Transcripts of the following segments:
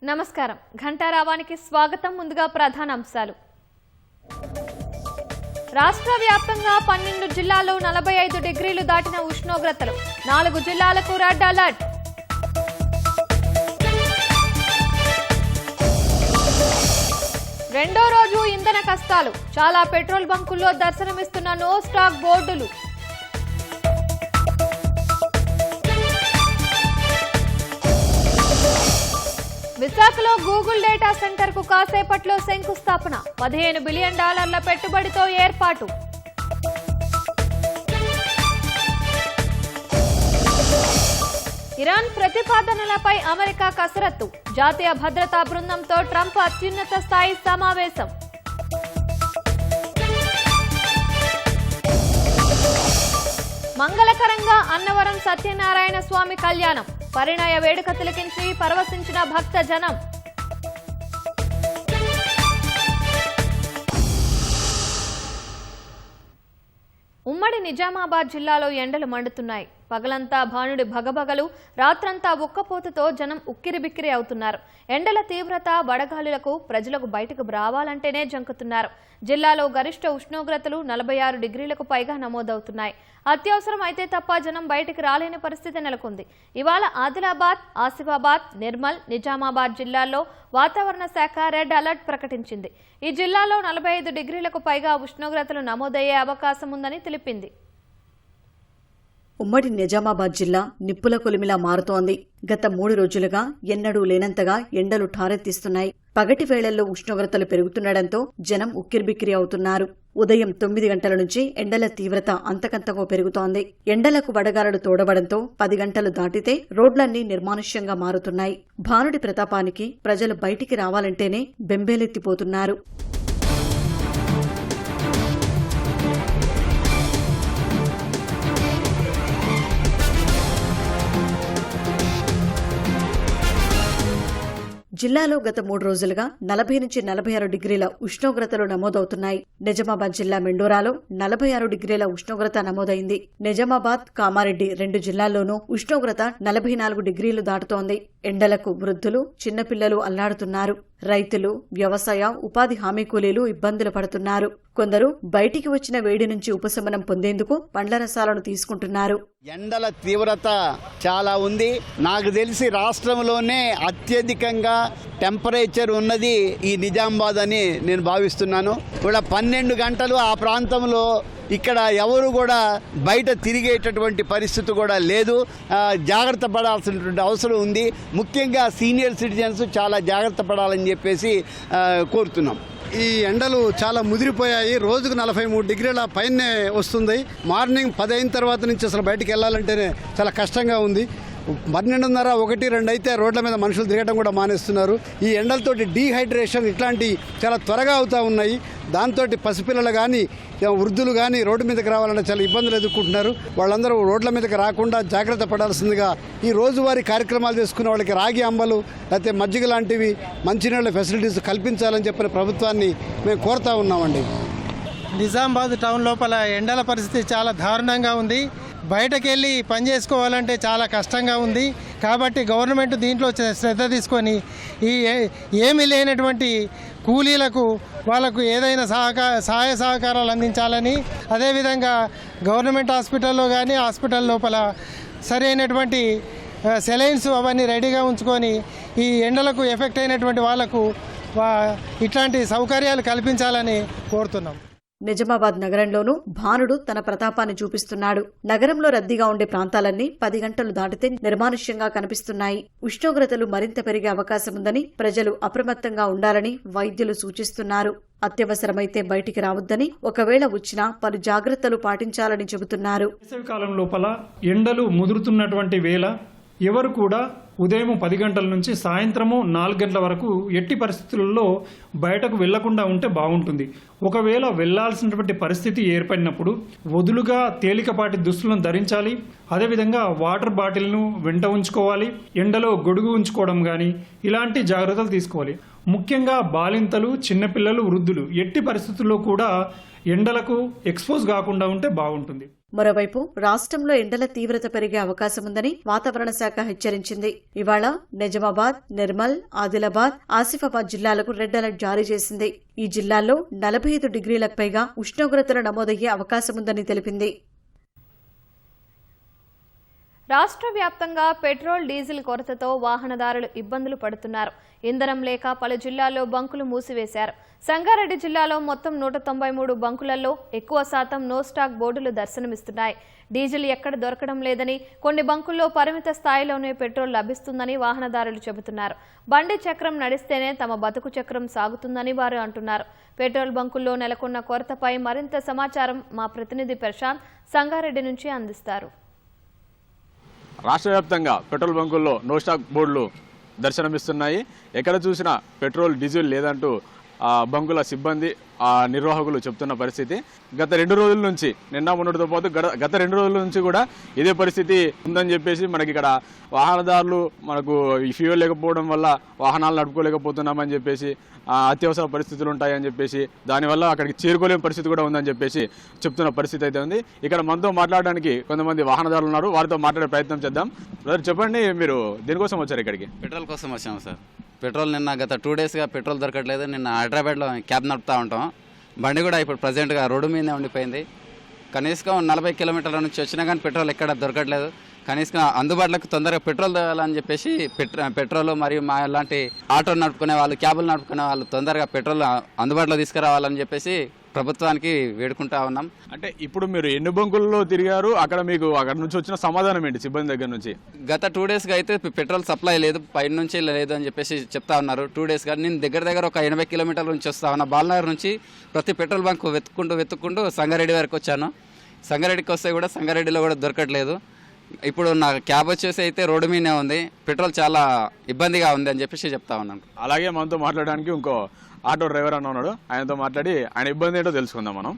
నమస్కారం ఘంటారావానికి స్వాగతం. ముందుగా ప్రధాన అంశాలు. రాష్ట్ర వ్యాప్తంగా 12 జిల్లాల్లో 45 డిగ్రీలు దాటిన ఉష్ణోగ్రతలు. 4 జిల్లాలకు రెడ్ అలర్ట్. రెండో రోజు ఇంధన కష్టాలు. చాలా పెట్రోల్ బంకుల్లో దర్శనమిస్తున్న నో స్టాక్ బోర్డులు. విశాఖలో గూగుల్ డేటా సెంటర్ కు కాసేపట్లో శంకుస్థాపన. $15 బిలియన్ పెట్టుబడితో ఏర్పాటు. ఇరాన్ ప్రతిపాదనలపై అమెరికా కసరత్తు. జాతీయ భద్రతా బృందంతో ట్రంప్ అత్యున్నత స్థాయి సమావేశం. మంగళకరంగా అన్నవరం సత్యనారాయణ స్వామి కళ్యాణం. పరిణయ వేడుక తిలకించి పరవశించిన భక్త జనం. ఉమ్మడి నిజామాబాద్ జిల్లాలో ఎండలు మండుతున్నాయి. పగలంతా భానుడి భగభగలు, రాత్రంతా ఉక్కపోతతో జనం ఉక్కిరిబిక్కిరి అవుతున్నారు. ఎండల తీవ్రత, వడగాలులకు ప్రజలకు బయటకు రావాలంటేనే జంకుతున్నారు. జిల్లాలో గరిష్ట ఉష్ణోగ్రతలు 46 డిగ్రీలకు పైగా నమోదవుతున్నాయి. అత్యవసరం అయితే తప్ప జనం బయటికి రాలేని పరిస్థితి నెలకొంది. ఇవాళ ఆదిలాబాద్, ఆసిఫాబాద్, నిర్మల్, నిజామాబాద్ జిల్లాల్లో వాతావరణ శాఖ రెడ్ అలర్ట్ ప్రకటించింది. ఈ జిల్లాలో 45 డిగ్రీలకు పైగా ఉష్ణోగ్రతలు నమోదయ్యే అవకాశం ఉందని తెలిపింది. ఉమ్మడి నిజామాబాద్ జిల్లా నిప్పుల కొలిమిలా మారుతోంది. గత 3 రోజులుగా ఎన్నడూ లేనంతగా ఎండలు ఠారెత్తిస్తున్నాయి. పగటి వేళల్లో ఉష్ణోగ్రతలు పెరుగుతుండటంతో జనం ఉక్కిరిబిక్కిరి అవుతున్నారు. ఉదయం 9 గంటల నుంచి ఎండల తీవ్రత అంతకంతకో పెరుగుతోంది. ఎండలకు వడగాలులు తోడవడంతో 10 గంటలు దాటితే రోడ్లన్నీ నిర్మానుష్యంగా మారుతున్నాయి. భానుడి ప్రతాపానికి ప్రజలు బయటికి రావాలంటేనే బెంబేలెత్తిపోతున్నారు. జిల్లాలో గత 3 రోజులుగా 40 నుంచి 46 డిగ్రీల ఉష్ణోగ్రతలు నమోదవుతున్నాయి. నిజామాబాద్ జిల్లా మెండోరాలో 46 డిగ్రీల ఉష్ణోగ్రత నమోదైంది. నిజామాబాద్, కామారెడ్డి 2 జిల్లాల్లోనూ ఉష్ణోగ్రత 44 డిగ్రీలు దాటుతోంది. ఎండలకు వృద్ధులు, చిన్నపిల్లలు అల్లాడుతున్నారు. రైతులు, వ్యవసాయ, ఉపాధి హామీ కూలీలు ఇబ్బందులు పడుతున్నారు. కొందరు బయటికి వచ్చిన వేడి నుంచి ఉపశమనం పొందేందుకు పండ్ల రసాలను తీసుకుంటున్నారు. ఎండల తీవ్రత చాలా ఉంది. నాకు తెలిసి రాష్ట్రంలోనే అత్యధికంగా టెంపరేచర్ ఉన్నది ఈ నిజామాబాద్ అని నేను భావిస్తున్నాను. కూడా 12 గంటలు ఆ ప్రాంతంలో ఇక్కడ ఎవరు కూడా బయట తిరిగేటటువంటి పరిస్థితి కూడా లేదు. జాగ్రత్త పడాల్సినటువంటి అవసరం ఉంది. ముఖ్యంగా సీనియర్ సిటిజన్స్ చాలా జాగ్రత్త పడాలని చెప్పేసి కోరుతున్నాం. ఈ ఎండలు చాలా ముదిరిపోయాయి. రోజుకు 43 డిగ్రీల పైనే వస్తుంది. మార్నింగ్ 10 అయిన తర్వాత నుంచి అసలు బయటికి వెళ్ళాలంటేనే చాలా కష్టంగా ఉంది. 12:30, 1, 2 అయితే రోడ్ల మీద మనుషులు తిరగడం కూడా మానేస్తున్నారు. ఈ ఎండలతోటి డీహైడ్రేషన్ ఇట్లాంటి చాలా త్వరగా అవుతూ ఉన్నాయి. దాంతో పసిపిల్లలు కానీ వృద్ధులు కానీ రోడ్డు మీదకి రావాలంటే చాలా ఇబ్బందులు ఎదుర్కొంటున్నారు. వాళ్ళందరూ రోడ్ల మీదకి రాకుండా జాగ్రత్త పడాల్సిందిగా ఈ రోజువారీ కార్యక్రమాలు చేసుకునే వాళ్ళకి రాగి అంబలు లేకపోతే మజ్జిగ లాంటివి మంచినీళ్ళ ఫెసిలిటీస్ కల్పించాలని చెప్పిన ప్రభుత్వాన్ని మేము కోరుతా ఉన్నామండి. నిజామాబాద్ టౌన్ లోపల ఎండల పరిస్థితి చాలా దారుణంగా ఉంది. బయటకు వెళ్ళి పని చేసుకోవాలంటే చాలా కష్టంగా ఉంది. కాబట్టి గవర్నమెంట్ దీంట్లో శ్రద్ధ తీసుకొని ఈ ఏమీ లేనటువంటి కూలీలకు వాళ్ళకు ఏదైనా సహాయ సహకారాలు అందించాలని, అదేవిధంగా గవర్నమెంట్ హాస్పిటల్లో కానీ హాస్పిటల్ లోపల సరైనటువంటి సెలైన్స్ అవన్నీ రెడీగా ఉంచుకొని ఈ ఎండలకు ఎఫెక్ట్ అయినటువంటి వాళ్లకు ఇట్లాంటి సౌకర్యాలు కల్పించాలని కోరుతున్నాం. నిజామాబాద్ నగరంలోనూ భానుడు తన ప్రతాపాన్ని చూపిస్తున్నాడు. నగరంలో రద్దీగా ఉండే ప్రాంతాలన్నీ 10 గంటలు దాటితే నిర్మానుష్యంగా కనిపిస్తున్నాయి. ఉష్ణోగ్రతలు మరింత పెరిగే అవకాశం ఉందని ప్రజలు అప్రమత్తంగా ఉండాలని వైద్యులు సూచిస్తున్నారు. అత్యవసరమైతే బయటికి రావద్దని, ఒకవేళ వచ్చినా పలు జాగ్రత్తలు పాటించాలని చెబుతున్నారు. వేసవికాలం లోపల ఎండలు ముదురుతున్నటువంటి వేళ ఎవరు కూడా ఉదయం 10 గంటల నుంచి సాయంత్రము 4 గంటల వరకు ఎట్టి పరిస్థితుల్లో బయటకు వెళ్లకుండా ఉంటే బాగుంటుంది. ఒకవేళ వెళ్లాల్సినటువంటి పరిస్థితి ఏర్పడినప్పుడు వదులుగా తేలికపాటి దుస్తులను ధరించాలి. అదేవిధంగా వాటర్ బాటిల్ను వెంట ఉంచుకోవాలి. ఎండలో గొడుగు ఉంచుకోవడం కానీ ఇలాంటి జాగ్రత్తలు తీసుకోవాలి. ముఖ్యంగా బాలింతలు, చిన్నపిల్లలు, వృద్ధులు ఎట్టి పరిస్థితుల్లో కూడా ఎండలకు ఎక్స్పోజ్ కాకుండా ఉంటే బాగుంటుంది. మరోవైపు రాష్ట్రంలో ఎండల తీవ్రత పెరిగే అవకాశముందని వాతావరణ శాఖ హెచ్చరించింది. ఇవాళ నిజామాబాద్, నిర్మల్, ఆదిలాబాద్, ఆసిఫాబాద్ జిల్లాలకు రెడ్ అలర్ట్ జారీ చేసింది. ఈ జిల్లాల్లో 45 డిగ్రీలకు పైగా ఉష్ణోగ్రతలు నమోదయ్యే అవకాశముందని తెలిపింది. రాష్ట్ర వ్యాప్తంగా పెట్రోల్, డీజిల్ కొరతతో వాహనదారులు ఇబ్బందులు పడుతున్నారు. ఇంధనం లేక పలు జిల్లాల్లో బంకులు మూసివేశారు. సంగారెడ్డి జిల్లాలో మొత్తం 193 బంకులలో ఎక్కువ శాతం నో స్టాక్ బోర్డులు దర్శనమిస్తున్నాయి. డీజిల్ ఎక్కడ దొరకడం లేదని, కొన్ని బంకుల్లో పరిమిత స్థాయిలోనే పెట్రోల్ లభిస్తుందని వాహనదారులు చెబుతున్నారు. బండి చక్రం నడిస్తేనే తమ బతుకు చక్రం సాగుతుందని వారు అంటున్నారు. పెట్రోల్ బంకుల్లో నెలకొన్న కొరతపై మరింత సమాచారం మా ప్రతినిధి ప్రశాంత్ సంగారెడ్డి నుంచి అందిస్తారు. రాష్ట్ర వ్యాప్తంగా పెట్రోల్ బంకుల్లో నో స్టాక్ బోర్డులు దర్శనమిస్తున్నాయి. ఎక్కడ చూసినా పెట్రోల్, డీజిల్ లేదంటూ బంకుల సిబ్బంది, నిర్వాహకులు చెప్తున్న పరిస్థితి. గత 2 రోజుల నుంచి, నిన్న మొన్నటితో పాటు గత 2 రోజుల నుంచి కూడా ఇదే పరిస్థితి ఉందని చెప్పేసి మనకి ఇక్కడ వాహనదారులు మనకు ఈ ఫ్యూయల్ లేకపోవడం వల్ల వాహనాలు నడుపుకోలేకపోతున్నామని చెప్పేసి, అత్యవసర పరిస్థితులు ఉంటాయని చెప్పేసి, దానివల్ల అక్కడికి చేరుకోలేని పరిస్థితి కూడా ఉందని చెప్పేసి చెప్తున్న పరిస్థితి అయితే ఉంది. ఇక్కడ మనతో మాట్లాడడానికి కొంతమంది వాహనదారులు ఉన్నారు, వారితో మాట్లాడే ప్రయత్నం చేద్దాం. బ్రదర్ చెప్పండి, మీరు దేనికోసం వచ్చారు ఇక్కడికి? పెట్రోల్ కోసం వచ్చాము సార్. పెట్రోల్ నిన్న గత 2 డేస్గా పెట్రోల్ దొరకట్లేదు. నిన్న హైదరాబాద్లో క్యాబ్ నడుపుతూ ఉంటాం. బండి కూడా ఇప్పుడు ప్రజెంట్గా రోడ్డు మీదే ఉండిపోయింది. కనీసం 40 కిలోమీటర్ల నుంచి వచ్చినా కానీ పెట్రోల్ ఎక్కడ దొరకట్లేదు. కనీసం అందుబాటులోకి తొందరగా పెట్రోల్ తేవాలని చెప్పేసి పెట్రోల్ మరియు మా లాంటి ఆటో నడుపుకునే వాళ్ళు, క్యాబులు నడుపుకునే వాళ్ళు తొందరగా పెట్రోల్ అందుబాటులో తీసుకురావాలని చెప్పేసి ప్రభుత్వానికి వేడుకుంటా ఉన్నాం. అంటే ఇప్పుడు మీరు ఎన్ని బంకుల్లో తిరిగారు? అక్కడ మీకు అక్కడ నుంచి వచ్చిన సమాధానం ఏంటి సిబ్బంది దగ్గర నుంచి? గత 2 డేస్గా అయితే పెట్రోల్ సప్లై లేదు, పైన నుంచి లేదు అని చెప్పేసి చెప్తా ఉన్నారు. 2 డేస్గా నేను దగ్గర ఒక 80 కిలోమీటర్ల నుంచి వస్తా ఉన్నా. బాలనగర్ నుంచి ప్రతి పెట్రోల్ బంక్ వెతుక్కుంటూ సంగారెడ్డి వరకు వచ్చాను. సంగారెడ్డికి వస్తే కూడా సంగారెడ్డిలో కూడా దొరకట్లేదు. ఇప్పుడు నా క్యాబ్ వచ్చేసి అయితే రోడ్డు మీదే ఉంది. పెట్రోల్ చాలా ఇబ్బందిగా ఉంది అని చెప్పేసి చెప్తా ఉన్నాను. అలాగే మనతో మాట్లాడడానికి ఇంకో ఆటో డ్రైవర్ అన్న ఉన్నాడు, ఆయనతో మాట్లాడి ఆయన ఇబ్బంది ఏంటో తెలుసుకుందాం మనం.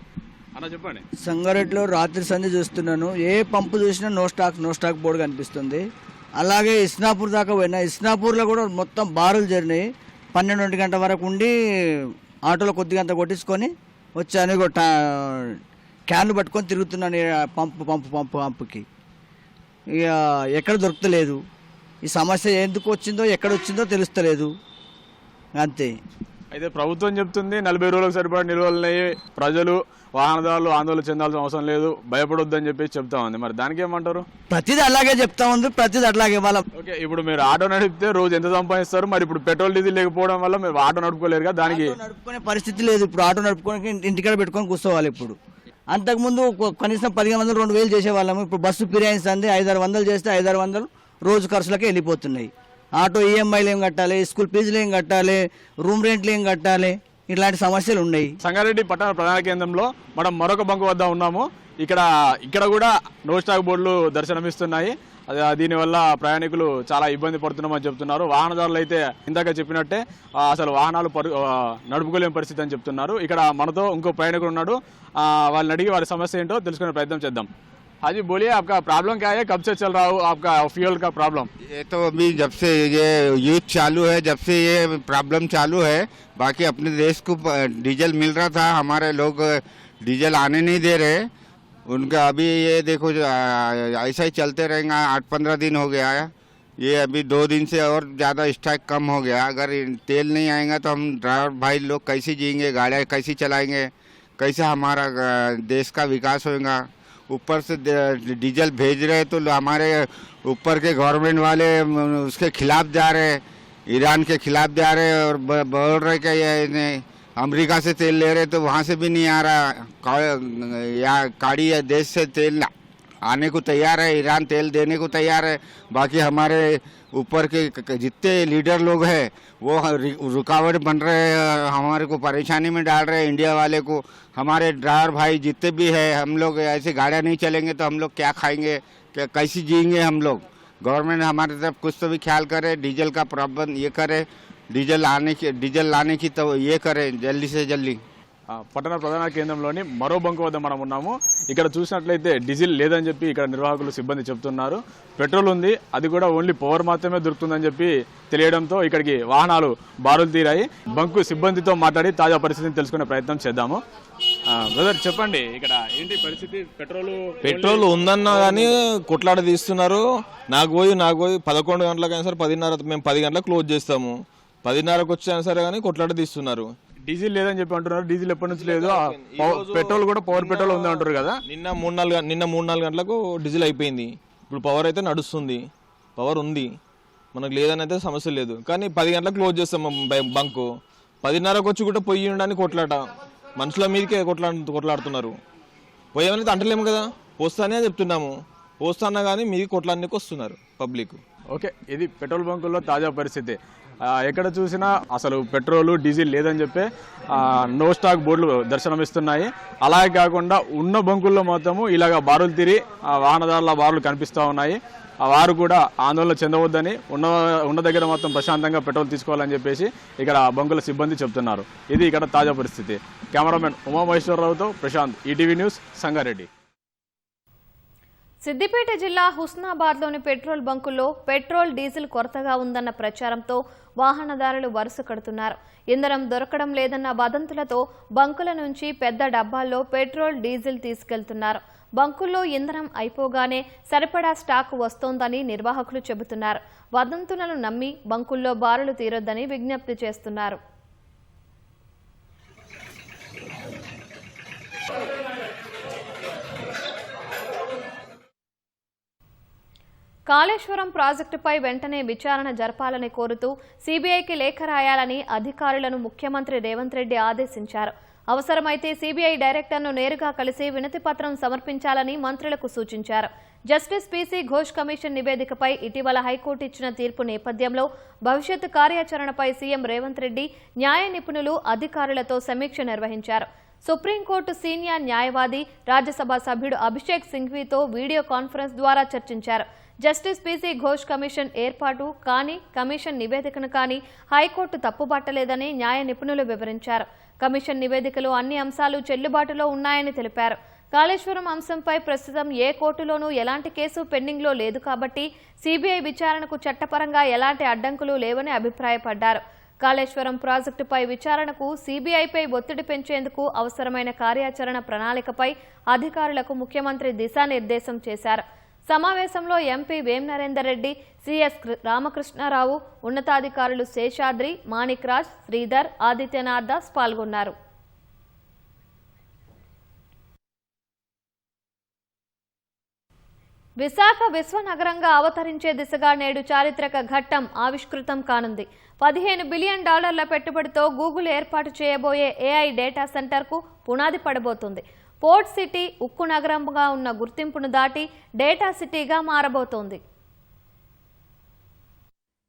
అన్న చెప్పండి. సంగారెడ్డిలో రాత్రి సంధి చూస్తున్నాను, ఏ పంపు చూసినా నో స్టాక్ బోర్డు కనిపిస్తుంది. అలాగే ఇస్నాపూర్ దాకా పోయినా, ఇస్నాపూర్లో కూడా మొత్తం బారులు జరిగినాయి. 12 గంటల వరకు ఉండి ఆటోలో కొద్దిగా అంత కొట్టించుకొని వచ్చాను. క్యాన్లు పట్టుకొని తిరుగుతున్నాను పంపుకి. ఇక ఎక్కడ దొరకలేదు. ఈ సమస్య ఎందుకు వచ్చిందో, ఎక్కడ వచ్చిందో తెలుస్తలేదు, అంతే. అయితే ప్రభుత్వం చెప్తుంది 40 రోజులకు సరిపడా నిల్వలున్నాయి, ప్రజలు, వాహనదారులు ఆందోళన చెందాల్సిన అవసరం లేదు, భయపడొద్దని చెప్పేసి చెప్తా ఉంది. మరి దానికి ఏమంటారు? ప్రతిదీ అలాగే చెప్తా ఉంది, ప్రతిదీ అట్లాగే. వాళ్ళ ఓకే, ఇప్పుడు మీరు ఆటో నడిపితే రోజు ఎంత సంపాదిస్తారు? మరి ఇప్పుడు పెట్రోల్, డీజిల్ లేకపోవడం వల్ల మీరు ఆటో నడుపుకోలేరు కదా, దానికి నడుపుకునే పరిస్థితి లేదు. ఇప్పుడు ఆటో నడుపుకోవడానికి ఇంటికాడ పెట్టుకొని కూర్చోవాలి. ఇప్పుడు అంతకుముందు కనీసం 1500, 2000 చేసేవాళ్ళము. ఇప్పుడు బస్సు ఫిరాయిస్తుంది, 500-600 చేస్తే 500-600 రోజు ఖర్చులకే వెళ్ళిపోతున్నాయి. ఆటో ఈఎంఐలు ఏం కట్టాలి, స్కూల్ ఫీజులు ఏం కట్టాలి, రూమ్ రెంట్లు ఏం కట్టాలి, ఇట్లాంటి సమస్యలు ఉన్నాయి. సంగారెడ్డి పట్టణ ప్రధాన కేంద్రంలో మనం మరొక బంకు వద్ద ఉన్నాము. ఇక్కడ కూడా నో స్టాక్ బోర్డులు దర్శనమిస్తున్నాయి. దీనివల్ల ప్రయాణికులు చాలా ఇబ్బంది పడుతున్నామని చెప్తున్నారు. వాహనదారులు అయితే ఇందాక చెప్పినట్టే అసలు వాహనాలు నడుపుకోలేని పరిస్థితి అని చెప్తున్నారు. ఇక్కడ మనతో ఇంకో ప్రయాణికుడు ఉన్నాడు, వాళ్ళని అడిగి వారి సమస్య ఏంటో తెలుసుకునే ప్రయత్నం చేద్దాం. हाँ जी बोलिए, आपका प्रॉब्लम क्या है? कब से चल रहा हो आपका फ्यूल का प्रॉब्लम? ये तो अभी जब से ये युद्ध चालू है, जब से ये प्रॉब्लम चालू है. बाकी अपने देश को डीजल मिल रहा था, हमारे लोग डीजल आने नहीं दे रहे. उनका अभी ये देखो ऐसा ही चलते रहेगा. 8-15 दिन हो गया है. ये अभी 2 दिन से और ज़्यादा स्टॉक कम हो गया. अगर तेल नहीं आएगा तो हम ड्राइवर भाई लोग कैसे जिएंगे, गाड़ियाँ कैसे चलाएंगे, कैसे हमारा देश का विकास होगा. ऊपर से डीजल भेज रहे तो हमारे ऊपर के गवर्नमेंट वाले उसके खिलाफ जा रहे, ईरान के खिलाफ जा रहे और बोल रहे कि ये अमेरिका से तेल ले रहे तो वहाँ से भी नहीं आ रहा. या काड़ी या देश से तेल आने को तैयार है, ईरान तेल देने को तैयार है. बाकी हमारे ऊपर के जितने लीडर लोग हैं वो रुकावट बन रहे हैं, हमारे को परेशानी में डाल रहे हैं. इंडिया वाले को, हमारे ड्राइवर भाई जितने भी हैं, हम लोग ऐसे गाड़ियाँ नहीं चलेंगे तो हम लोग क्या खाएंगे, क्या कैसे जिएंगे हम लोग. गवर्नमेंट हमारे तरफ कुछ तो भी ख्याल करे, डीजल का प्रबंध ये करे, डीजल लाने की तो ये करे जल्दी से जल्दी. పట్టణ ప్రధాన కేంద్రంలోని మరో బంకు వద్ద మనం ఉన్నాము. ఇక్కడ చూసినట్లయితే డీజిల్ లేదని చెప్పి ఇక్కడ నిర్వాహకులు, సిబ్బంది చెప్తున్నారు. పెట్రోల్ ఉంది, అది కూడా ఓన్లీ పవర్ మాత్రమే దొరుకుతుందని చెప్పి తెలియడంతో ఇక్కడికి వాహనాలు బారులు తీరాయి. బంకు సిబ్బందితో మాట్లాడి తాజా పరిస్థితిని తెలుసుకునే ప్రయత్నం చేద్దాము. బ్రదర్ చెప్పండి, ఇక్కడ ఏంటి పరిస్థితి? పెట్రోల్ ఉందన్నా కానీ కొట్లాట తీస్తున్నారు. నాకు పోయి 11 గంటలకైనా సరే 10:30, మేము 10 గంటలకు క్లోజ్ చేస్తాము. 10:30కు వచ్చైనా సరే కానీ కొట్లాట తీస్తున్నారు. డీజిల్ లేదని చెప్పి అంటున్నారు. డీజిల్ ఎప్పటి నుంచి లేదు, పెట్రోల్ కూడా పవర్ పెట్రోల్ ఉంది అంటారు కదా. నిన్న 3-4 గంటలకు డీజిల్ అయిపోయింది. ఇప్పుడు పవర్ అయితే నడుస్తుంది, పవర్ ఉంది, మనకు లేదని అయితే సమస్య లేదు. కానీ 10 గంటలకు క్లోజ్ చేస్తాము బంకు. 10:30కు వచ్చి కూడా పొయ్యి ఉండడానికి కొట్లాట, మనుషుల మీదకే కొట్లాడుతున్నారు. పోయేమనేది అంటలేము కదా, పోస్తానే చెప్తున్నాము. పోస్తానా కానీ మీది కొట్లానికి వస్తున్నారు పబ్లిక్. ఓకే, ఇది పెట్రోల్ బంకుల్లో తాజా పరిస్థితి. ఎక్కడ చూసినా అసలు పెట్రోలు డీజిల్ లేదని చెప్పి నో స్టాక్ బోర్డులు దర్శనమిస్తున్నాయి. అలాగే కాకుండా ఉన్న బంకుల్లో మొత్తము ఇలాగ బారులు తిరిగి వాహనదారుల బారులు కనిపిస్తూ ఉన్నాయి. వారు కూడా ఆందోళన చెందవద్దని, ఉన్న దగ్గర మొత్తం ప్రశాంతంగా పెట్రోల్ తీసుకోవాలని చెప్పేసి ఇక్కడ బంకుల సిబ్బంది చెప్తున్నారు. ఇది ఇక్కడ తాజా పరిస్థితి. కెమెరామెన్ ఉమామహేశ్వరరావుతో ప్రశాంత్, ఈటీవీ న్యూస్, సంగారెడ్డి. సిద్దిపేట జిల్లా హుస్నాబాద్లోని పెట్రోల్ బంకుల్లో పెట్రోల్ డీజిల్ కొరతగా ఉందన్న ప్రచారంతో వాహనదారులు వరుస కడుతున్నారు. ఇంధనం దొరకడం లేదన్న వదంతులతో బంకుల నుంచి పెద్ద డబ్బాల్లో పెట్రోల్ డీజిల్ తీసుకెళ్తున్నారు. బంకుల్లో ఇంధనం అయిపోగానే సరిపడా స్టాక్ వస్తోందని నిర్వాహకులు చెబుతున్నారు. వదంతులను నమ్మి బంకుల్లో బారులు తీరొద్దని విజ్ఞప్తి చేస్తున్నారు. కాళేశ్వరం ప్రాజెక్టుపై వెంటనే విచారణ జరపాలని కోరుతూ సీబీఐకి లేఖ రాయాలని అధికారులను ముఖ్యమంత్రి రేవంత్ రెడ్డి ఆదేశించారు. అవసరమైతే సీబీఐ డైరెక్టర్ను నేరుగా కలిసి వినతిపత్రం సమర్పించాలని మంత్రులకు సూచించారు. జస్టిస్ పీసీ ఘోష్ కమిషన్ నివేదికపై ఇటీవల హైకోర్టు ఇచ్చిన తీర్పు నేపథ్యంలో భవిష్యత్ కార్యాచరణపై సీఎం రేవంత్ రెడ్డి న్యాయ నిపుణులు అధికారులతో సమీక్ష నిర్వహించారు. సుప్రీంకోర్టు సీనియర్ న్యాయవాది రాజ్యసభ సభ్యుడు అభిషేక్ సింఘ్వీతో వీడియో కాన్ఫరెన్స్ ద్వారా చర్చించారు. జస్టిస్ పీసీ ఘోష్ కమిషన్ ఏర్పాటు కానీ కమిషన్ నివేదికను కానీ హైకోర్టు తప్పుపట్టలేదని న్యాయ నిపుణులు వివరించారు. కమిషన్ నివేదికలో అన్ని అంశాలు చెల్లుబాటులో ఉన్నాయని తెలిపారు. కాళేశ్వరం అంశంపై ప్రస్తుతం ఏ కోర్టులోనూ ఎలాంటి కేసు పెండింగ్లో లేదు కాబట్టి సీబీఐ విచారణకు చట్టపరంగా ఎలాంటి అడ్డంకులు లేవని అభిప్రాయపడ్డారు. కాళేశ్వరం ప్రాజెక్టుపై విచారణకు సీబీఐపై ఒత్తిడి పెంచేందుకు అవసరమైన కార్యాచరణ ప్రణాళికపై అధికారులకు ముఖ్యమంత్రి దిశానిర్దేశం చేశారు. సమావేశంలో ఎంపీ వేం నరేందర్ రెడ్డి, సిఎస్ రామకృష్ణారావు, ఉన్నతాధికారులు శేషాద్రి, మాణిక్ రాజ్, శ్రీధర్, ఆదిత్యనాథ్ దాస్ పాల్గొన్నారు. విశాఖ విశ్వనగరంగా అవతరించే దిశగా నేడు చారిత్రక ఘట్టం ఆవిష్కృతం కానుంది. $15 బిలియన్ పెట్టుబడితో గూగుల్ ఏర్పాటు చేయబోయే ఏఐ డేటా సెంటర్కు పునాది పడబోతుంది. పోర్ట్ సిటీ ఉక్కు నగరంగా ఉన్న గుర్తింపును దాటి డేటా సిటీగా మారబోతోంది.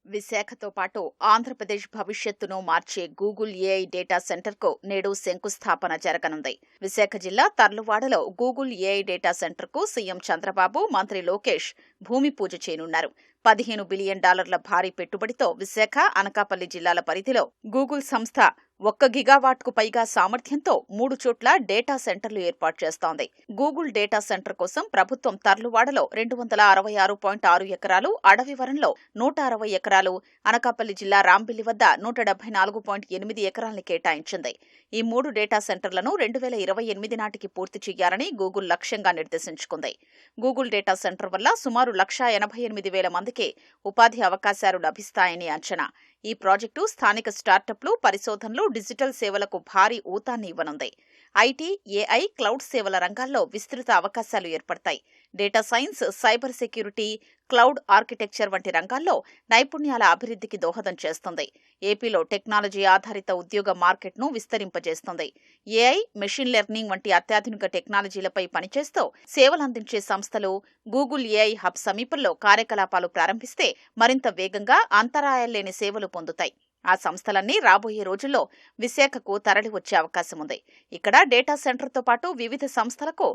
విశాఖతో పాటు ఆంధ్రప్రదేశ్ భవిష్యత్తును మార్చే గూగుల్ ఏఐ డేటా సెంటర్కు నేడు శంకుస్థాపన జరగనుంది. విశాఖ జిల్లా తర్లువాడలో గూగుల్ ఏఐ డేటా సెంటర్కు సీఎం చంద్రబాబు, మంత్రి లోకేష్ భూమి పూజ చేయనున్నారు. $15 బిలియన్ భారీ పెట్టుబడితో విశాఖ, అనకాపల్లి జిల్లాల పరిధిలో గూగుల్ సంస్థ 1 గిగావాట్కు పైగా సామర్థ్యంతో 3 చోట్ల డేటా సెంటర్లు ఏర్పాటు చేస్తోంది. గూగుల్ డేటా సెంటర్ కోసం ప్రభుత్వం తర్లువాడలో 266.6 ఎకరాలు, అడవివరంలో 160 ఎకరాలు, అనకాపల్లి జిల్లా రాంబిల్లి వద్ద 174.8 ఎకరాల్ని కేటాయించింది. ఈ 3 డేటా సెంటర్లను 2028 నాటికి పూర్తి చేయాలని గూగుల్ లక్ష్యంగా నిర్దేశించుకుంది. గూగుల్ డేటా సెంటర్ వల్ల సుమారు 188,000 మందికి ఉపాధి అవకాశాలు లభిస్తాయని అంచనా. ఈ ప్రాజెక్టు స్థానిక స్టార్టప్లు, పరిశోధనలు, డిజిటల్ సేవలకు భారీ ఊతాన్ని ఇవ్వనుంది. ఐటీ, ఏఐ, క్లౌడ్ సేవల రంగాల్లో విస్తృత అవకాశాలు ఏర్పడతాయి. Data science, cyber security, cloud architecture వంటి రంగాల్లో నైపుణ్యాల అభివృద్ధికి దోహదం చేస్తుంది. ఏపీలో టెక్నాలజీ ఆధారిత ఉద్యోగ మార్కెట్ను విస్తరింపజేస్తుంది. ఏఐ, మెషిన్ లెర్నింగ్ వంటి అత్యాధునిక టెక్నాలజీలపై పనిచేస్తూ సేవలందించే సంస్థలు గూగుల్ ఏఐ హబ్ సమీపంలో కార్యకలాపాలు ప్రారంభిస్తే మరింత వేగంగా, అంతరాయాల్లేని సేవలు పొందుతాయి. ఆ సంస్థలన్నీ రాబోయే రోజుల్లో విశాఖకు తరలివచ్చే అవకాశం ఉంది. ఇక్కడ డేటా సెంటర్తో పాటు వివిధ సంస్థలకు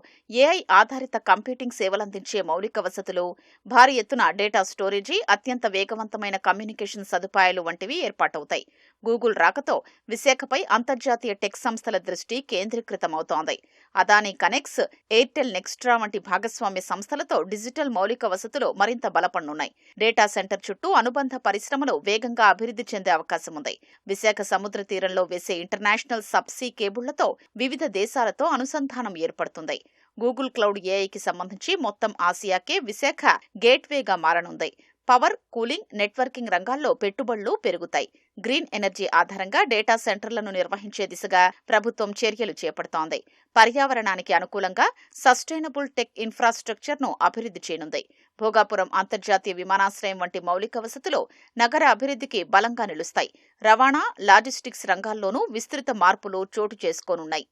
ఏఐ ఆధారిత కంప్యూటింగ్ సేవలందించే మౌలిక వసతులు, భారీ ఎత్తున డేటా స్టోరేజీ, అత్యంత వేగవంతమైన కమ్యూనికేషన్ సదుపాయాలు వంటివి ఏర్పాటవుతాయి. గూగుల్ రాకతో విశాఖపై అంతర్జాతీయ టెక్ సంస్థల దృష్టి కేంద్రీకృతమవుతోంది. అదానీ కనెక్స్, ఎయిర్టెల్ నెక్స్ట్రా వంటి భాగస్వామ్య సంస్థలతో డిజిటల్ మౌలిక వసతులు మరింత బలపడనున్నాయి. డేటా సెంటర్ చుట్టూ అనుబంధ పరిశ్రమలు వేగంగా అభివృద్ధి చెందే అవకాశం అవకాశం ఉంది. విశాఖ సముద్ర తీరంలో వేసే ఇంటర్నేషనల్ సబ్సీ కేబుళ్లతో వివిధ దేశాలతో అనుసంధానం ఏర్పడుతుంది. గూగుల్ క్లౌడ్ ఏఐకి సంబంధించి మొత్తం ఆసియాకే విశాఖ గేట్వేగా మారనుంది. పవర్, కూలింగ్, నెట్వర్కింగ్ రంగాల్లో పెట్టుబడులు పెరుగుతాయి. గ్రీన్ ఎనర్జీ ఆధారంగా డేటా సెంటర్లను నిర్వహించే దిశగా ప్రభుత్వం చర్యలు చేపడుతోంది. పర్యావరణానికి అనుకూలంగా సస్టైనబుల్ టెక్ ఇన్ఫ్రాస్ట్రక్చర్ను అభివృద్ధి చేయనుంది. భోగాపురం అంతర్జాతీయ విమానాశ్రయం వంటి మౌలిక వసతులు నగర అభివృద్ధికి బలంగా నిలుస్తాయి. రవాణా, లాజిస్టిక్స్ రంగాల్లోనూ విస్తృత మార్పులు చోటు చేసుకోనున్నాయి.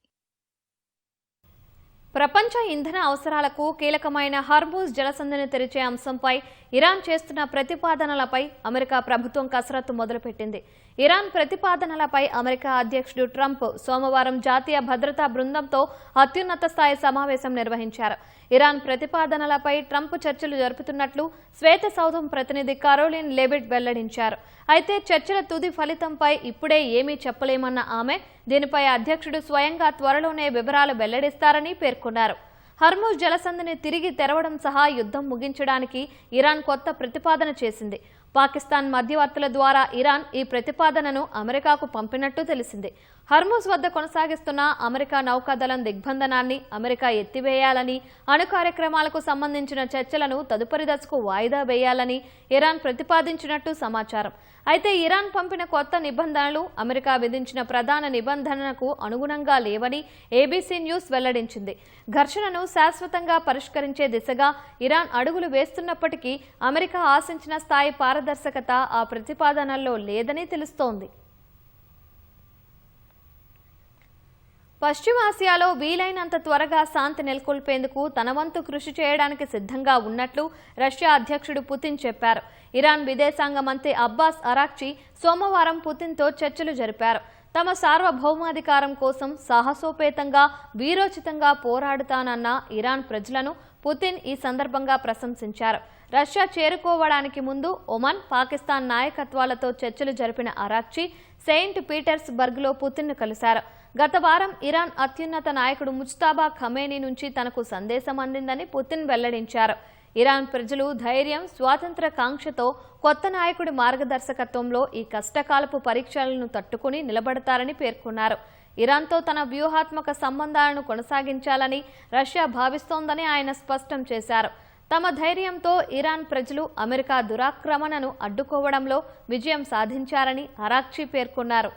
ప్రపంచ ఇంధన అవసరాలకు కీలకమైన హార్మూజ్ జలసంధిని తెరిచే అంశంపై ఇరాన్ చేస్తున్న ప్రతిపాదనలపై అమెరికా ప్రభుత్వం కసరత్తు మొదలుపెట్టింది. ఇరాన్ ప్రతిపాదనలపై అమెరికా అధ్యక్షుడు ట్రంప్ సోమవారం జాతీయ భద్రతా బృందంతో అత్యున్నత స్థాయి సమావేశం నిర్వహించారు. ఇరాన్ ప్రతిపాదనలపై ట్రంప్ చర్చలు జరుపుతున్నట్లు శ్వేత సౌధం ప్రతినిధి కరోలిన్ లెవిట్ వెల్లడించారు. అయితే చర్చల తుది ఫలితంపై ఇప్పుడే ఏమీ చెప్పలేమన్న ఆమె దీనిపై అధ్యక్షుడు స్వయంగా త్వరలోనే వివరాలు వెల్లడిస్తారని పేర్కొన్నారు. హర్మూజ్ జలసంధిని తిరిగి తెరవడం సహా యుద్ధం ముగించడానికి ఇరాన్ కొత్త ప్రతిపాదన చేసింది. పాకిస్తాన్ మధ్యవర్తుల ద్వారా ఇరాన్ ఈ ప్రతిపాదనను అమెరికాకు పంపినట్టు తెలిసింది. హర్మూజ్ వద్ద కొనసాగిస్తున్న అమెరికా నౌకాదళం దిగ్బంధనాన్ని అమెరికా ఎత్తివేయాలని, అణు కార్యక్రమాలకు సంబంధించిన చర్చలను తదుపరి దశకు వాయిదా వేయాలని ఇరాన్ ప్రతిపాదించినట్టు సమాచారం. అయితే ఇరాన్ పంపిన కొత్త నిబంధనలు అమెరికా విధించిన ప్రధాన నిబంధనలకు అనుగుణంగా లేవని ఏబీసీ న్యూస్ వెల్లడించింది. ఘర్షణను శాశ్వతంగా పరిష్కరించే దిశగా ఇరాన్ అడుగులు వేస్తున్నప్పటికీ అమెరికా ఆశించిన స్థాయి పారదర్శకత ఆ ప్రతిపాదనల్లో లేదని తెలుస్తోంది. పశ్చిమాసియాలో వీలైనంత త్వరగా శాంతి నెలకొల్పేందుకు తన వంతు కృషి చేయడానికి సిద్ధంగా ఉన్నట్లు రష్యా అధ్యక్షుడు పుతిన్ చెప్పారు. ఇరాన్ విదేశాంగ మంత్రి అబ్బాస్ అరాక్చి సోమవారం పుతిన్తో చర్చలు జరిపారు. తమ సార్వభౌమాధికారం కోసం సాహసోపేతంగా, వీరోచితంగా పోరాడుతానన్న ఇరాన్ ప్రజలను పుతిన్ ఈ సందర్భంగా ప్రశంసించారు. రష్యా చేరుకోవడానికి ముందు ఒమన్, పాకిస్తాన్ నాయకత్వాలతో చర్చలు జరిపిన అరాక్చి సెయింట్ పీటర్స్బర్గ్లో పుతిన్ను కలిశారు. గత వారం ఇరాన్ అత్యున్నత నాయకుడు ముజ్తబా ఖమేనీ నుంచి తనకు సందేశం అందిందని పుతిన్ వెల్లడించారు. ఇరాన్ ప్రజలు ధైర్యం, స్వాతంత్ర కాంక్షతో కొత్త నాయకుడి మార్గదర్శకత్వంలో ఈ కష్టకాలపు పరీక్షలను తట్టుకుని నిలబడతారని పేర్కొన్నారు. ఇరాన్తో తన వ్యూహాత్మక సంబంధాలను కొనసాగించాలని రష్యా భావిస్తోందని ఆయన స్పష్టం చేశారు. తమ ధైర్యంతో ఇరాన్ ప్రజలు అమెరికా దురాక్రమణను అడ్డుకోవడంలో విజయం సాధించారని అరాక్చి పేర్కొన్నారు.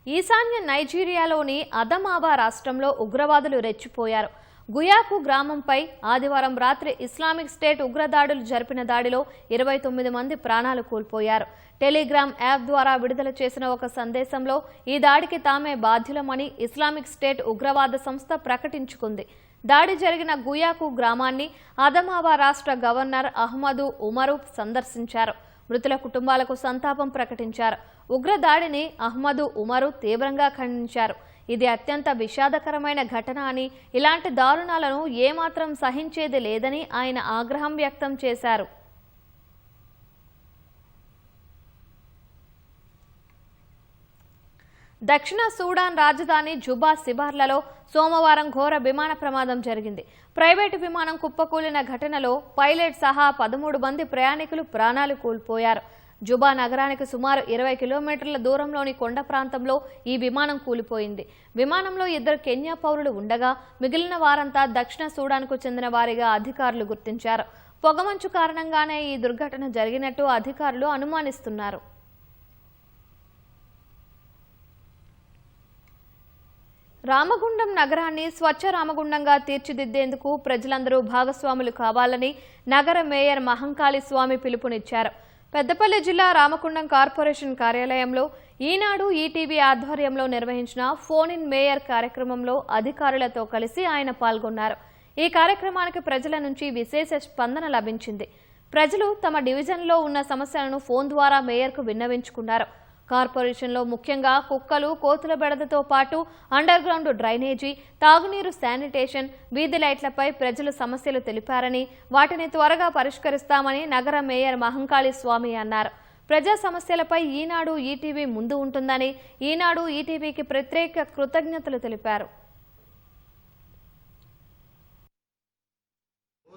ఈశాన్య నైజీరియాలోని అదమాబా రాష్ట్రంలో ఉగ్రవాదులు రెచ్చిపోయారు. గుయాకు గ్రామంపై ఆదివారం రాత్రి ఇస్లామిక్ స్టేట్ ఉగ్రదాడులు జరిపిన దాడిలో 29 మంది ప్రాణాలు కోల్పోయారు. టెలిగ్రామ్ యాప్ ద్వారా విడుదల చేసిన ఒక సందేశంలో ఈ దాడికి తామే బాధ్యులమని ఇస్లామిక్ స్టేట్ ఉగ్రవాద సంస్థ ప్రకటించుకుంది. దాడి జరిగిన గుయాకు గ్రామాన్ని అదమాబా రాష్ట్ర గవర్నర్ అహ్మదు ఉమరు సందర్శించారు. మృతుల కుటుంబాలకు సంతాపం ప్రకటించారు. ఉగ్రదాడిని అహ్మదు ఉమరు తీవ్రంగా ఖండించారు. ఇది అత్యంత విషాదకరమైన ఘటన అని, ఇలాంటి దారుణాలను ఏమాత్రం సహించేది లేదని ఆయన ఆగ్రహం వ్యక్తం చేశారు. దక్షిణ సూడాన్ రాజధాని జుబా శివార్లలో సోమవారం ఘోర విమాన ప్రమాదం జరిగింది. ప్రైవేటు విమానం కుప్పకూలిన ఘటనలో పైలట్ సహా 13 మంది ప్రయాణికులు ప్రాణాలు కోల్పోయారు. జుబా నగరానికి సుమారు 20 కిలోమీటర్ల దూరంలోని కొండ ప్రాంతంలో ఈ విమానం కూలిపోయింది. విమానంలో 2 కెన్యా పౌరులు ఉండగా మిగిలిన వారంతా దక్షిణ సూడాన్కు చెందిన వారిగా అధికారులు గుర్తించారు. పొగమంచు కారణంగానే ఈ దుర్ఘటన జరిగినట్టు అధికారులు అనుమానిస్తున్నారు. రామగుండం నగరాన్ని స్వచ్ఛ రామగుండంగా తీర్చిదిద్దేందుకు ప్రజలందరూ భాగస్వాములు కావాలని నగర మేయర్ మహంకాళి స్వామి పిలుపునిచ్చారు. పెద్దపల్లి జిల్లా రామగుండం కార్పొరేషన్ కార్యాలయంలో ఈనాడు ఈటీవీ ఆధ్వర్యంలో నిర్వహించిన ఫోన్ ఇన్ మేయర్ కార్యక్రమంలో అధికారులతో కలిసి ఆయన పాల్గొన్నారు. ఈ కార్యక్రమానికి ప్రజల నుంచి విశేష స్పందన లభించింది. ప్రజలు తమ డివిజన్లో ఉన్న సమస్యలను ఫోన్ ద్వారా మేయర్కు విన్నవించుకున్నారు. కార్పొరేషన్లో ముఖ్యంగా కుక్కలు, కోతుల బెడదతో పాటు అండర్ గ్రౌండ్ డ్రైనేజీ, తాగునీరు, శానిటేషన్, వీధి లైట్లపై ప్రజలు సమస్యలు తెలిపారని, వాటిని త్వరగా పరిష్కరిస్తామని నగర మేయర్ మహంకాళి స్వామి అన్నారు. ప్రజా సమస్యలపై ఈనాడు ఈటీవీ ముందు ఉంటుందని, ఈనాడు ఈటీవీకి ప్రత్యేక కృతజ్ఞతలు తెలిపారు.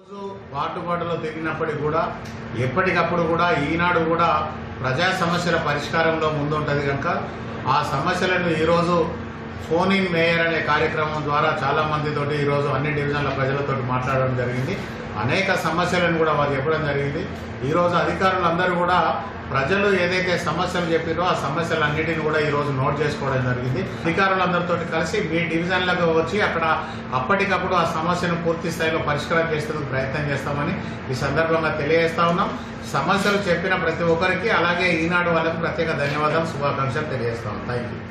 వార్డులో తిరిగినప్పటికీ కూడా ఎప్పటికప్పుడు కూడా ఈనాడు కూడా ప్రజా సమస్యల పరిష్కారంలో ముందుంటుంది కనుక ఆ సమస్యలను ఈరోజు ఫోన్ ఇన్ మేయర్ అనే కార్యక్రమం ద్వారా చాలా మందితోటి ఈరోజు అన్ని డివిజన్ల ప్రజలతో మాట్లాడడం జరిగింది. అనేక సమస్యలను కూడా వారు చెప్పడం జరిగింది. ఈరోజు అధికారులందరూ కూడా ప్రజలు ఏదైతే సమస్యలు చెప్పారో ఆ సమస్యలన్నిటిని కూడా ఈరోజు నోట్ చేసుకోవడం జరిగింది. అధికారులందరితో కలిసి మీ డివిజన్లకు వచ్చి అక్కడ అప్పటికప్పుడు ఆ సమస్యను పూర్తి స్థాయిలో పరిష్కారం చేసేందుకు ప్రయత్నం చేస్తామని ఈ సందర్భంగా తెలియజేస్తా ఉన్నాం. సమస్యలు చెప్పిన ప్రతి ఒక్కరికి అలాగే ఈనాడు వాళ్ళకి ప్రత్యేక ధన్యవాదాలు, శుభాకాంక్షలు తెలియజేస్తాం. Thank you.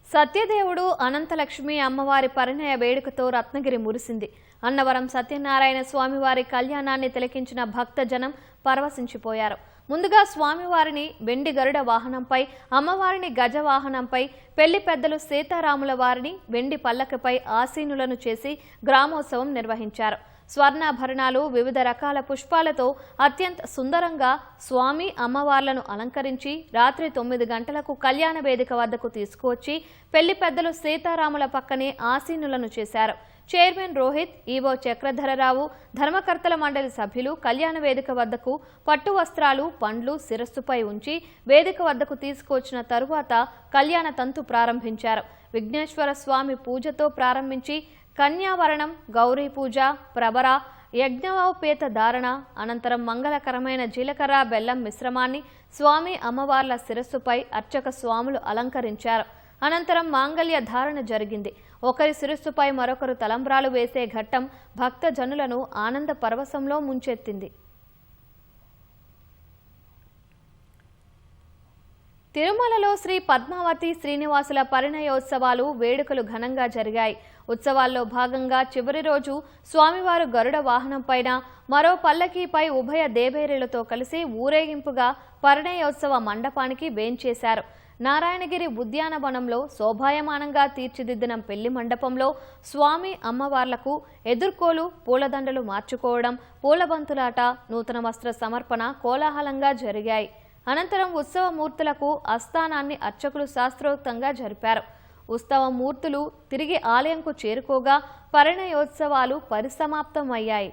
సత్యదేవుడు అనంతలక్ష్మి అమ్మవారి పరిణయ వేడుకతో రత్నగిరి మురిసింది. అన్నవరం సత్యనారాయణ స్వామివారి కళ్యాణాన్ని తిలకించిన భక్తజనం పరవశించిపోయారు. ముందుగా స్వామివారిని వెండి గరుడ వాహనంపై, అమ్మవారిని గజ వాహనంపై, పెళ్లి పెద్దలు సీతారాముల వారిని వెండి పల్లకిపై ఆసీనులను చేసి గ్రామోత్సవం నిర్వహించారు. స్వర్ణాభరణాలు, వివిధ రకాల పుష్పాలతో అత్యంత సుందరంగా స్వామి అమ్మవార్లను అలంకరించి రాత్రి 9 గంటలకు కళ్యాణ వేదిక వద్దకు తీసుకువచ్చి పెళ్లి పెద్దలు సీతారాముల పక్కనే ఆసీనులను చేశారు. చైర్మన్ రోహిత్, ఈవో చక్రధరరావు, ధర్మకర్తల మండలి సభ్యులు కళ్యాణ వేదిక వద్దకు పట్టు వస్త్రాలు, పండ్లు శిరస్సుపై ఉంచి వేదిక వద్దకు తీసుకువచ్చిన తరువాత కళ్యాణ తంతు ప్రారంభించారు. విఘ్నేశ్వర స్వామి పూజతో ప్రారంభించి కన్యావరణం, గౌరీ పూజ, ప్రబర, యజ్ఞోపేత ధారణ అనంతరం మంగళకరమైన జీలకర్ర బెల్లం మిశ్రమాన్ని స్వామి అమ్మవార్ల శిరస్సుపై అర్చక స్వాములు అలంకరించారు. అనంతరం మాంగళ్య ధారణ జరిగింది. ఒకరి శిరస్సుపై మరొకరు తలంబ్రాలు వేసే ఘట్టం భక్తజనులను ఆనంద పరవశంలో ముంచెత్తింది. తిరుమలలో శ్రీ పద్మావతి శ్రీనివాసుల పరిణయోత్సవాలు వేడుకలు ఘనంగా జరిగాయి. ఉత్సవాల్లో భాగంగా చివరి రోజు స్వామివారు గరుడ వాహనంపైన, మరో పల్లకీపై ఉభయ దేవేరులతో కలిసి ఊరేగింపుగా పరిణయోత్సవ మండపానికి వేంచేశారు. నారాయణగిరి ఉద్యానవనంలో శోభాయమానంగా తీర్చిదిద్దిన పెళ్లి మండపంలో స్వామి అమ్మవార్లకు ఎదుర్కోలు, పూలదండలు మార్చుకోవడం, పూలబంతులాట, నూతన వస్త్ర సమర్పణ కోలాహలంగా జరిగాయి. అనంతరం ఉత్సవ మూర్తులకు ఆస్థానాన్ని అర్చకులు శాస్త్రోక్తంగా జరిపారు. ఉత్సవ మూర్తులు తిరిగి ఆలయంకు చేరుకోగా పరిణయోత్సవాలు పరిసమాప్తమయ్యాయి.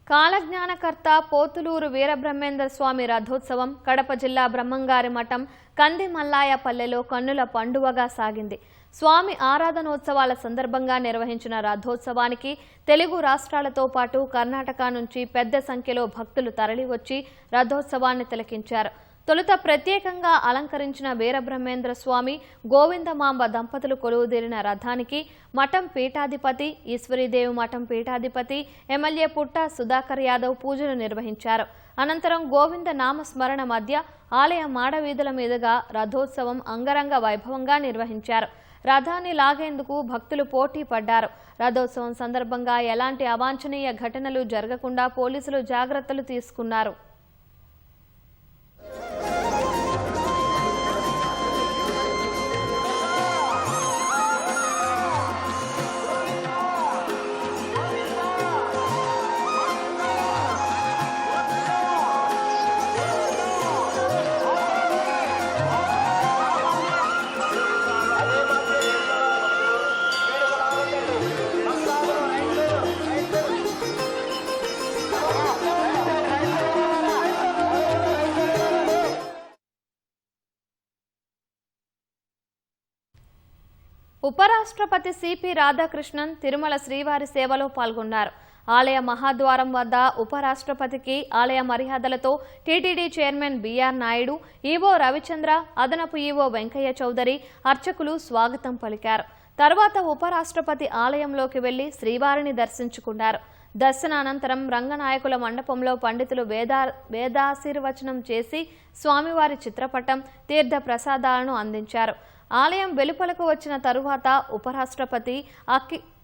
కాలజ్ఞానకర్త పోతులూరు వీరబ్రహ్మేంద్ర స్వామి రథోత్సవం కడప జిల్లా బ్రహ్మంగారి మఠం కంది మల్లాయపల్లెలో కన్నుల పండువగా సాగింది. స్వామి ఆరాధనోత్సవాల సందర్భంగా నిర్వహించిన రథోత్సవానికి తెలుగు రాష్ట్రాలతో పాటు కర్ణాటక నుంచి పెద్ద సంఖ్యలో భక్తులు తరలివచ్చి రథోత్సవాన్ని తిలకించారు. తొలుత ప్రత్యేకంగా అలంకరించిన వీరబ్రహ్మేంద్ర స్వామి, గోవిందమాంబ దంపతులు కొలువుదీరిన రథానికి మఠం పీఠాధిపతి, ఈశ్వరీదేవి మఠం పీఠాధిపతి, ఎమ్మెల్యే పుట్ట సుధాకర్ యాదవ్ పూజలు నిర్వహించారు. అనంతరం గోవింద నామస్మరణ మధ్య ఆలయ మాడవీధుల మీదుగా రథోత్సవం అంగరంగ వైభవంగా నిర్వహించారు. రథాన్ని లాగేందుకు భక్తులు పోటీ పడ్డారు. రథోత్సవం సందర్భంగా ఎలాంటి అవాంఛనీయ ఘటనలు జరగకుండా పోలీసులు జాగ్రత్తలు తీసుకున్నారు. ఉపరాష్ట్రపతి సిపి రాధాకృష్ణన్ తిరుమల శ్రీవారి సేవలో పాల్గొన్నారు. ఆలయ మహాద్వారం వద్ద ఉపరాష్ట్రపతికి ఆలయ మర్యాదలతో TTD chairman B R Naidu, EO Ravichandra, అదనపు ఈవో వెంకయ్య చౌదరి, అర్చకులు స్వాగతం పలికారు. తర్వాత ఉపరాష్ట్రపతి ఆలయంలోకి వెళ్లి శ్రీవారిని దర్శించుకున్నారు. దర్శనానంతరం రంగనాయకుల మండపంలో పండితులు వేదాశీర్వచనం చేసి స్వామివారి చిత్రపటం, తీర్థ ప్రసాదాలను అందించారు. ఆలయం వెలుపలకు వచ్చిన తరువాత ఉపరాష్ట్రపతి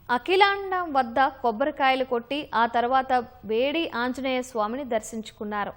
అఖిలాండం వద్ద కొబ్బరికాయలు కొట్టి ఆ తర్వాత వేడి ఆంజనేయ స్వామిని దర్శించుకున్నారు.